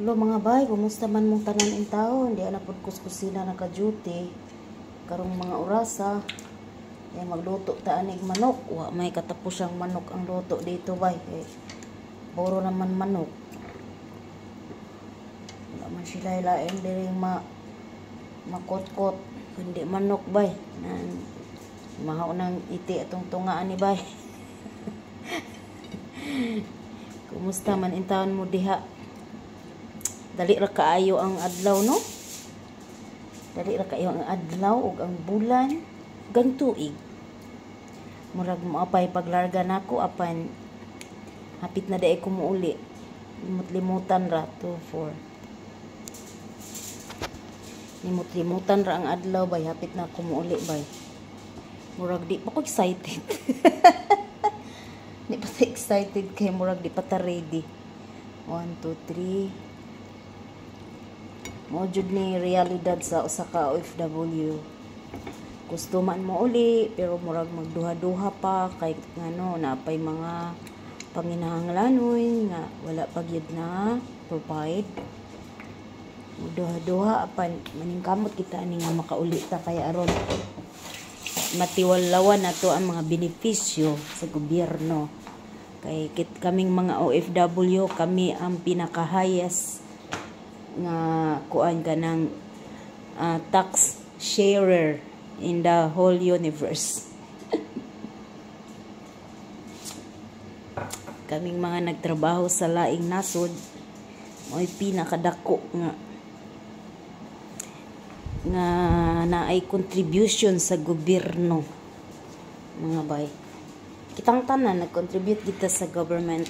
Hello mga bay, kumusta man mong tanan in taon? Di na pud kuskusina naka-duty. Karong mga orasa, ay magluto ta anig manok. Wa may katapos ang manok ang luto dito bay. Boro naman manok. Wala man sila ilain diri makot-kot kundi manok bay. Mahaw nang iti atong tungaan ni bay. Kumusta man in taon mo diha? Dali ra kaayo ang adlaw, no? Dali ra kaayo ang adlaw ug ang bulan gang tuig. Murag mo apay paglarga nako apan hapit na daay ko muuli. Limot-limutan ra 2 4. Limot-limutan ra ang adlaw bay, hapit na ko muuli bay. Murag di pa ko excited. Di pa ta excited kay murag di pa ta ready. 1 2 3. Mo jud ni realidad sa usa ka OFW. Gusto man mo uli pero murag magduha-duha pa kay ngano napay mga panginahanglanon nga wala pa gyud na provide. Duha-duha apan maningkamot kita ani nga makauli ta kay aron matiwalawan nato ang mga benepisyo sa gobyerno. Kay kaming mga OFW kami ang pinaka-highest nga kuan ka ng tax sharer in the whole universe. Kaming mga nagtrabaho sa laing nasod mo'y pinakadako nga naay contribution sa gobyerno mga bay. Kitang tanan nag-contribute kita sa government,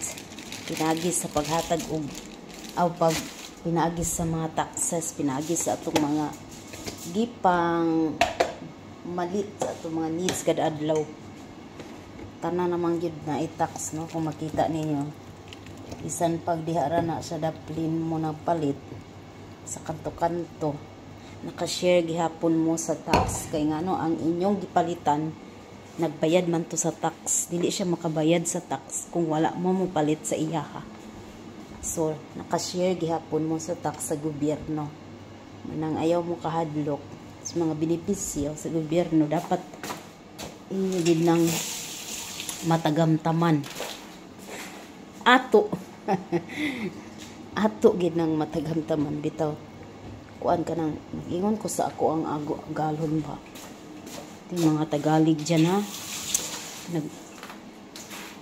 pinagi sa paghatag og pinagis sa mga taxes, pinagis sa atong mga gipang malit sa atong mga needs kada adlaw. Tanan namang gyud na i-tax, no, kung makita ninyo. Bisan pag dihara na sa daplin mo na palit sa kanto-kanto, naka-share gihapon mo sa tax kay ngano ang inyong gipalitan nagbayad man to sa tax. Dili siya makabayad sa tax kung wala mo palit sa iyaha. So, nakashare gihapon mo sa tax sa gobyerno. Manang ayaw mo kahadlok sa mga benepisyo sa gobyerno, dapat inyo din ng matagamtaman. Ato. Ato gid ng matagamtaman bitaw. Kuan ka nang ingon ko sa ako ang galon ba. Yung mga Tagalog dyan ha.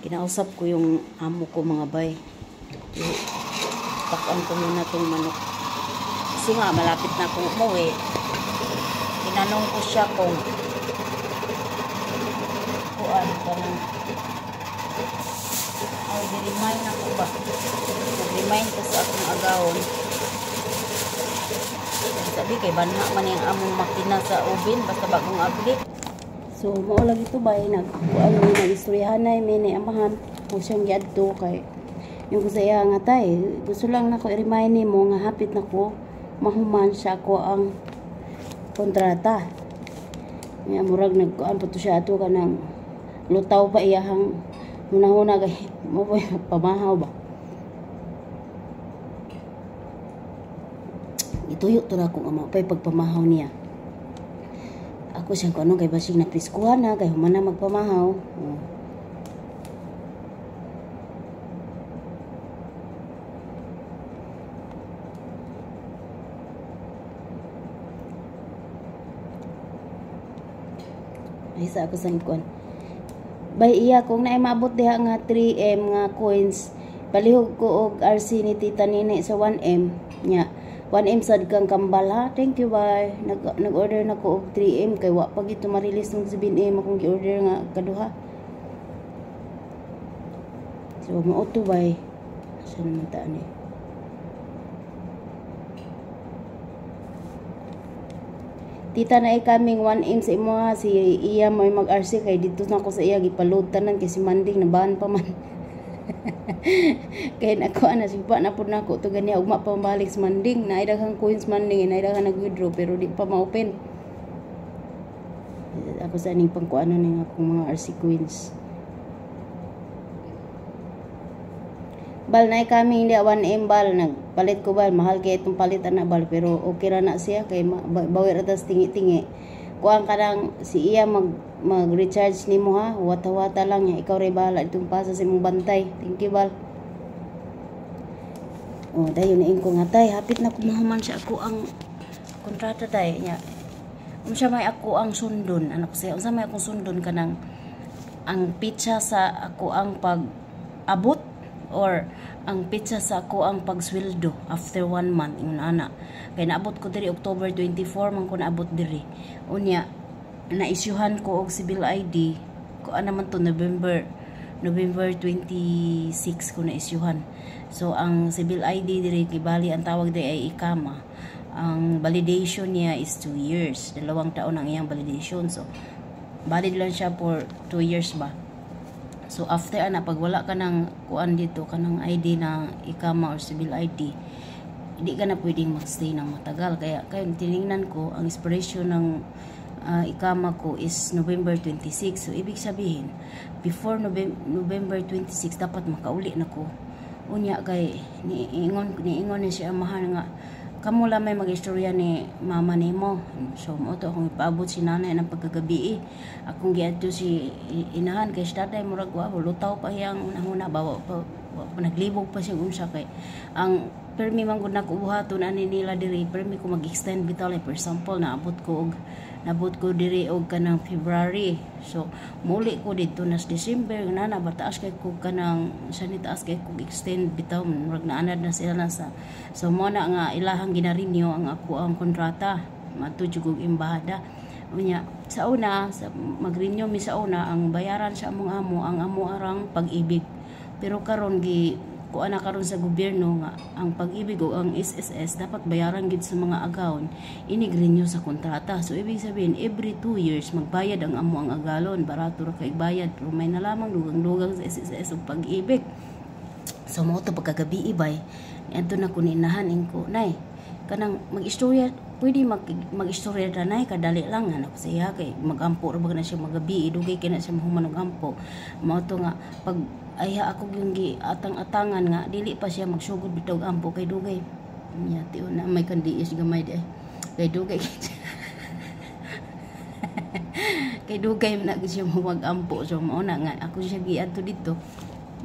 Kinausap ko yung amo ko mga bay. Takan ko muna itong manok. Kasi nga, malapit na akong umuwi. Tinanong ko siya kung kuan ka nang di-remind ako ba? Nag-remind ko sa akong agawon. Sabi kay banha man yung among makina sa oven basta bagong abli. So, mao lang ito ba? Nag-kuan mo, nag-istoryahan na yung ni amahan. Kung siyang giadto kay yung ko sa iya nga tay, gusto lang na ko i-remind ni mo nga hapit na ko mahuman siya ko ang kontrata. Nga murag nagkuan pa to siya ato ka ng lutaw pa iyahang hunahuna kay mo po pamahaw ba. Ituyo to na kung ama pa'y pagpamahaw niya. Ako siyang kung anong kay basig na priskuhan na kay human na magpamahaw. Isa ako sa kuan. Bay iya kung naay maabot diha nga 3M nga coins, palihog ko og RC ni Tita Nini sa 1M nya. 1M sad kang kambal ha. Thank you bye. Nag-order na ko og 3M kay wa pa gito ma-release ng 7M akong gi-order nga kaduha. So mo to bye. Sa naman ta ani. Tita na kaming 1M sa imo ha. Si iya may mag-RC kay dito na ko sa iya gipaload tanan kay si Manding nabahan pa man. Kaya nako ana sipa na pud nako to ganiya ugma pa balik sa Manding na idaghang coins Manding na idaghang nag-withdraw pero di pa ma-open. Ako sa ning pangkuano ning akong mga RC coins. Bal na kami hindi 1M bal nagpalit ko bal mahal kay itong palitan na bal pero okay ra na siya kay bawi ra tas tingi-tingi. Kuan kanang si iya mag-recharge nimo ha. Wata-wata lang ya. Ikaw ray bahala itong pasa sa imong bantay. Thank you bal. Oh, dayon na ko nga tay, hapit na kumahuman siya ako ang kontrata tay nya. Unsa may ako ang sundon, anak siya. Unsa may akong sundon kanang ang pitsa sa ako ang pag-abot or ang pitsa sa ako ang pagsweldo after 1 month ingon ana. Kay naabot ko diri October 24 man ko naabot diri. Unya na-isyuhan ko og civil ID ko naman to November 26 ko na-isyuhan. So ang civil ID diri kibali ang tawag diri ay ikama. Ang validation niya is 2 years. 2 taon ang iyang validation. So valid lang siya for 2 years ba. So after ana pag wala ka ng kuan dito kanang ID na ikama or civil ID, hindi ka na pwedeng magstay ng matagal. Kaya tiningnan ko ang expiration ng ikama ko is November 26. So ibig sabihin before November 26 dapat makauli na ko. Unya kay niingon na siya amahan nga kamo lang may mag-istorya ni mama nimo. So mo to akong ipaabot si nanay ng pagkagabi. Akong giadto si inahan kay tatay murag wa lutaw pa yang unahuna bawa pa naglibog pa siya unsa kay ang permi man gud nako buhaton ani nila diri permi ko mag-extend bitaw like for example naabot ko diri og kanang February. So muli ko dito nas December na bataas kay ko kanang sanitaas kay ko extend bitaw murag naanad na sila na sa so mo na nga ilahang ginarenew ang ako ang kontrata matujug og embahada. Unya sa una sa mag-renew mi sa una ang bayaran sa among amo ang amo arang pag-ibig. Pero karon kuan na karon sa gobyerno nga ang pag-ibig o ang SSS dapat bayaran gid sa mga agaon inig-renew sa kontrata. So ibig sabihin every 2 years magbayad ang amo ang agalon, barato ra kay bayad pero may nalamang dugang-dugang sa SSS og pag-ibig. So mo to pagkagabi ibay adto na ko ninahan ko nay kanang mag-istorya pwede mag-istorya ra nay kadali lang anak siya kay magampo ra ba na siya magabi dugay kay na siya mahuman og ampo. Mo to nga pag ayha ako yung atang-atangan nga dili pa siya magsugod bitog ampo kay dugay niya tiyon na may kandiis gamay di kay dugay kay dugay na siya mag-ampo. So mao na nga ako siya giadto dito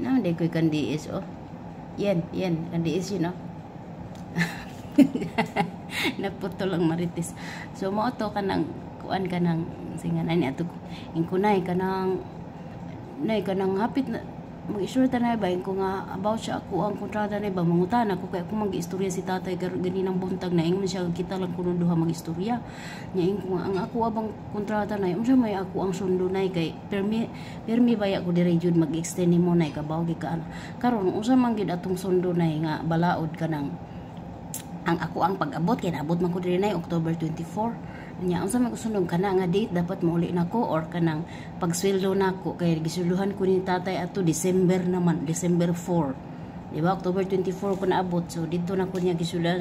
na day koy kandiis yan kandiis yun naputol lang marites. So mao to kanang kuan kanang singan ani ato inkunay kanang hapit na mag-istorya tanay ba ko nga about siya ako ang kontrata na ba mangutan ako kay ako mag-istorya si tatay ganinang buntag na ingon siya kita lang kuno duha mag-istorya nya ko nga ang ako abang kontrata na unsa may ako ang sundo nay kay permi baya ko dire jud mag-extend nimo nay kabaw gi ka karon unsa man gid atong sundo nay nga balaod kanang ang ako ang pag-abot kay naabot man ko dire nay October 24 nya unsa man ko sunod kana nga date dapat mauli nako or kanang pagsweldo nako kay gisuluhan ko ni tatay ato December 4 di ba October 24 ko naabot so dito na ko niya gisuluhan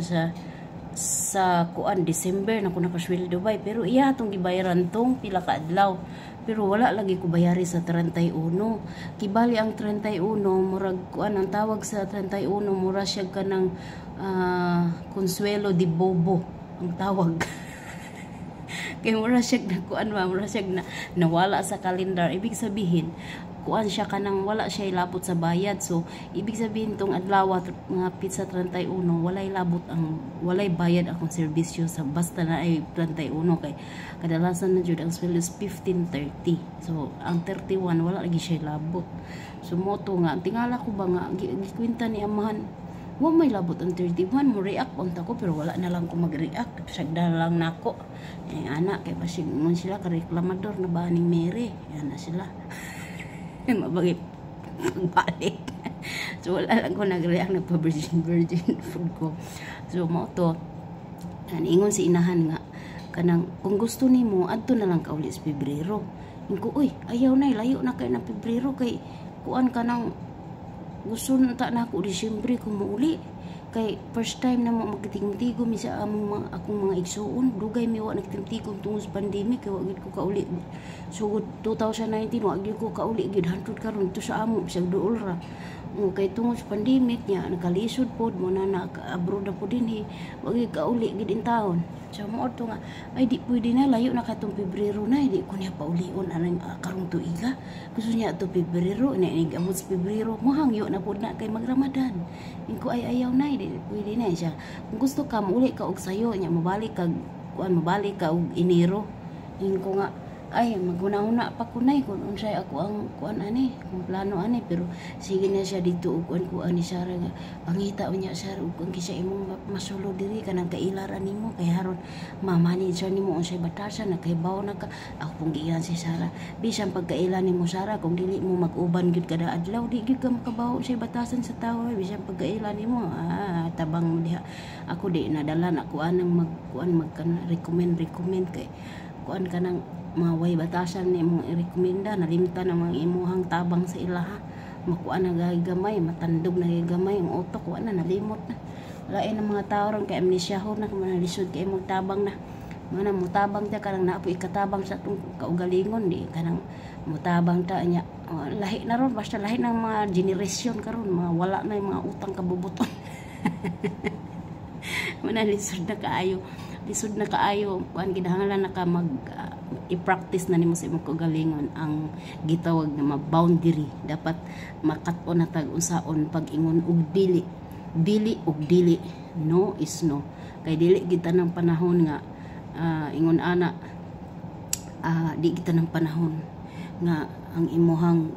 sa kuan December na ko nakasweldo bay pero iya atong gibayaran tong pila ka adlaw pero wala lagi ko bayari sa 31 kibali ang 31 murag kuan ang tawag sa 31 mura siya kanang Consuelo de Bobo ang tawag kay mura siya na kuan mura siya na nawala sa kalendar ibig sabihin kuan siya kanang wala siya ilabot sa bayad so ibig sabihin tong adlaw nga pizza 31 walay bayad akong serbisyo sa basta na ay 31 kay kadalasan na jud ang sweldo is 15.30 so ang 31 wala lagi siya ilabot so moto nga tingala ko ba nga gikwenta ni amahan wa may labot ang 31 mo react unta ko pero wala na lang ko mag-react sagda lang nako anak kay basig mo sila ka reklamador na ba ning Mary yan na sila mabagay pagbalik so wala lang ko nag-react nagpa virgin food ko so mo to ingon si inahan nga kanang kung gusto nimo adto na lang ka uli sa Pebrero inko uy ayaw na layo na kay na Pebrero kay kuan kanang gusto na ako Disyembre kung mauli kay first time na magtitigom-tigom sa akong mga igsuon dugay mi wa nagtitigom tungod sa pandemic kay wa gid ko kauli so 2019 wa gid ko kauli gid hantud karon to sa amo bisag duol ra Kay tungod sa pandemic niya nakalisod pod mo na abroad na po din wagi ka uli gid in taon. So mo to nga ay di pwede na layo na katong Pebrero na di ko niya paulion anang karong tuiga. Gusto niya to Pebrero na amot sa Pebrero mo hangyo na pod na kay magramadan. Ingko ay ayaw na di pwede na siya. Kung gusto ka mo uli ka og sayo niya mabalik ka og Enero. Ingko nga ay maguna-una pa kunay kung unsay ako ang kuan ani kung plano ani pero sige na siya dito ug kuan ni Sara nga pangita unya Sara ug kung kisa imong masulo diri kanang kailaran nimo kay haron mamanage nimo unsay batasan na kay bawo na ka ako pong giyan si Sara bisan pagkailan nimo Sara kung dili mo mag-uban gyud kada adlaw di gyud ka makabawo unsay batasan sa tawo bisan pagkailan nimo tabang mo diha ako di nadala na kuan nang recommend kay kuan kanang mga way batasan ni mong i-rekomenda nalimtan ang mga imuhang tabang sa ilaha makuha na gamay matandog na gamay ang utok wala na nalimot na lain ang mga tao ron kay amnesyahon na manalisod kay mong tabang na mana mo tabang ta kanang naapo ikatabang sa tong kaugalingon di kanang mutabang ta nya lahi na ron basta lahi ng mga generasyon karon mga wala na yung mga utang kabubuton manalisod na kaayo kuan kinahanglan naka mag i-practice na nimo sa imong kaugalingon ang gitawag nga boundary dapat makat-on na tag unsaon pag-ingon og dili no is no kay dili kita ng panahon nga ingon ana di kita ng panahon nga ang imuhang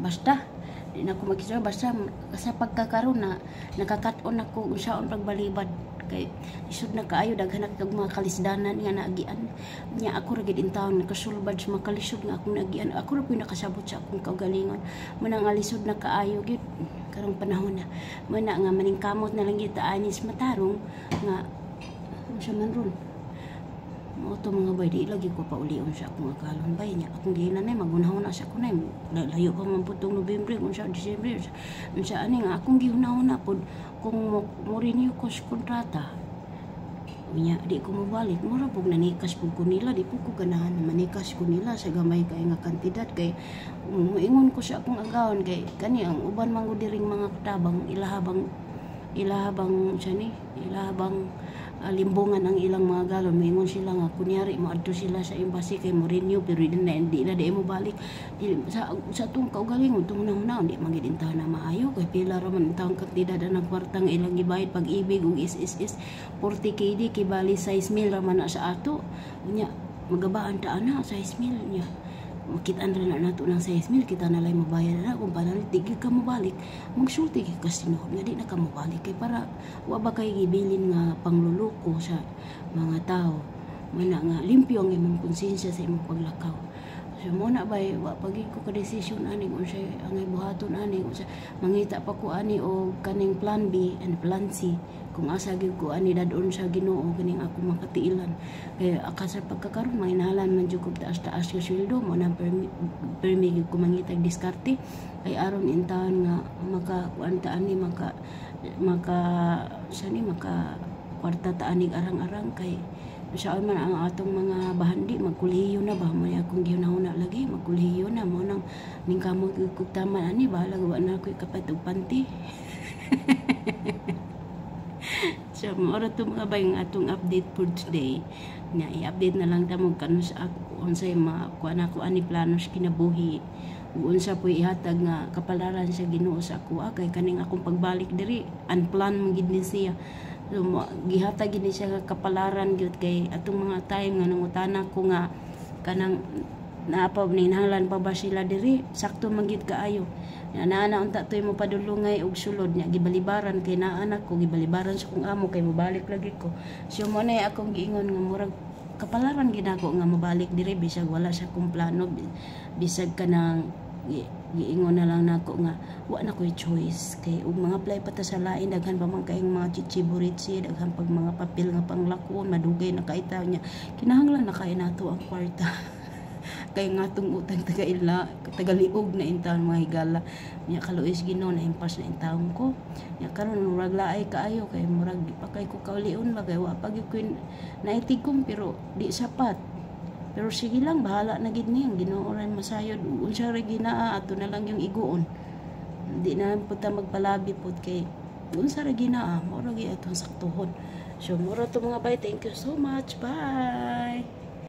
basta di na ko makita basta sa pagkakaroon na nakakat-on ako unsaon pagbalibad kay isud na kaayo daghan kag mga kalisdanan nga naagian nya ako ra gid in taon nakasulbad sa mga kalisod nga akong naagian ako ra pud nakasabot sa akong kaugalingon manang alisod na kaayo gid karong panahon na mana nga maningkamot na lang kita anis matarong nga unsa man ron mo to mga bay di lagi ko pa ulion sa akong akalon bay nya akong gihinanay magunahon na sa kunay layo pa man pud tong Nobyembre unsa Disyembre unsa ani nga akong gihunahon na pud kung mo renew ko sa kontrata nya di ko mabalik mura pug nanikas pug ko nila di po ko ganahan na manikas ko nila sa gamay kay nga kantidad kay moingon ko sa akong agawon kay kani ang uban man gud diring mga katabang ilahabang siya ilahabang limbungan ang ilang mga galon moingon sila nga kunyari moadto sila sa embassy kay mo renew pero hindi na di mo balik sa tong kaugalingon tong nahunaon di magidintaw na maayo kay pila ra man taong kantidad ang kwartang ilang gibayad pag-ibig ug SSS 40 KD kibali 6,000 ra man na sa ato nya magabaan ta ana 6,000 nya makita na nato ng 6,000 kita na lang mabayad na kung panalit tigil ka mabalik magsulti ka sinuhod nga di na ka mabalik kay para wa ba kay gibilin nga pangluluko sa mga tao mana nga limpyo ang imong konsensya sa imong paglakaw so mo na ba wa pagig ko ka desisyon ani unsay ang buhaton ani unsay mangita pa ko ani o kaning plan B and plan C kung asa gyud ko ani dadon sa Ginoo kining ako makatiilan kay akasa pagkakaron mahinalan man jud ko taas-taas ka sweldo mo na permi gyud ko mangitag diskarte kay aron intahan nga makakuanta ani maka kwarta ta anig arang-arang kay saan man ang atong mga bahandi magkuliyo na ba may akong gihunahon na lagi magkuliyo na mo nang ningkamot kog taman ani bahala wa na ko kapatog panty so mora to mga bayang atong update for today na i-update na lang ta mo kanu sa ako unsay kuan ako ani planos kinabuhi ug unsa po ihatag nga kapalaran sa Ginoo sa ako kay kaning akong pagbalik diri unplanned man gid ni siya so gihatag gid siya kapalaran gyud kay atong mga time nga nangutana ko nga kanang naapa ninahanglan pa ba sila diri sakto man gyud kaayo naana unta toy mo padulungay og sulod nya gibalibaran kay naa anak ko gibalibaran sa kong amo kay mobalik lagi ko so mo na akong giingon nga murag kapalaran ginako nga mobalik diri bisag wala sa kong plano bisag kanang giingon na lang nako nga wa na ko'y choice kay ug mga apply pa ta sa lain daghan pa man kayong mga chichiburitsi daghan pag mga papel nga panglakon madugay na kaitaw niya kinahanglan na kay nato ang kwarta kay nga tong utang tagaliog na intawon mga higala nya kaluis Ginoo na impas na intawon ko nya karon murag laay kaayo kay murag pakay ko kaulion bagay wa pag ko naitigom pero di sapat pero sige lang bahala na gid ni ang Ginoo ray masayod unsa ra ginaa ato na lang yung iguon di na punta magpalabi pod kay unsa ra ginaa mo ra gi atong saktuhon. So mura to mga bay, thank you so much, bye.